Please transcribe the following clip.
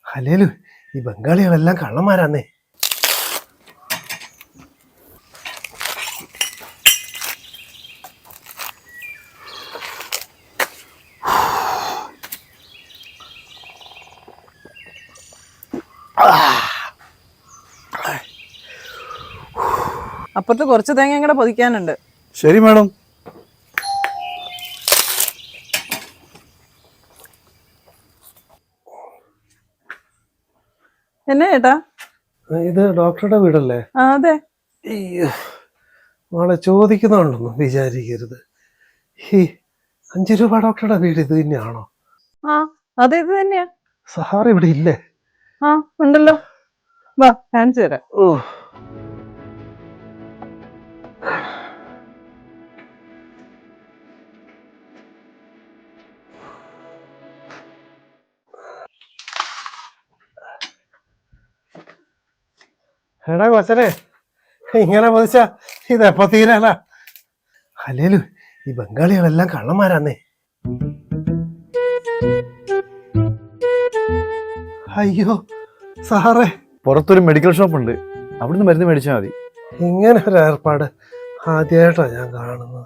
അല്ലേലും ഈ ബംഗാളികളെല്ലാം കള്ളന്മാരാന്നേ. അപ്പുറത്ത് കുറച്ച് തേങ്ങ കൂടെ പൊതിക്കാനുണ്ട്. ശരി മാഡം. എന്നാ ചേട്ടാ? ഇത് ഡോക്ടറുടെ വീടല്ലേ? അതെ. മോളെ ചോദിക്കുന്നുണ്ടെന്ന് വിചാരിക്കരുത്. ഈ 5 രൂപ ഡോക്ടറുടെ വീട് ഇത് തന്നെയാണോ? അതെ, ഇത് തന്നെയാ. സഹാറ ഇവിടെ ഇല്ലേ? ഉണ്ടല്ലോ, വാ കാണിച്ചു തരാം. എടാ കൊച്ചനെ, ഇങ്ങനെ പൊതിച്ച ഇതെപ്പോ തീരാല? അല്ലേലും ഈ ബംഗാളികളെല്ലാം കള്ളന്മാരാന്നേ. അയ്യോ സാറേ, പുറത്തൊരു മെഡിക്കൽ ഷോപ്പ് ഉണ്ട്, അവിടുന്ന് മരുന്ന് മേടിച്ചാൽ മതി. ഇങ്ങനെ ഒരു ഏർപ്പാട് ആദ്യമായിട്ടാണ് ഞാൻ കാണുന്നത്.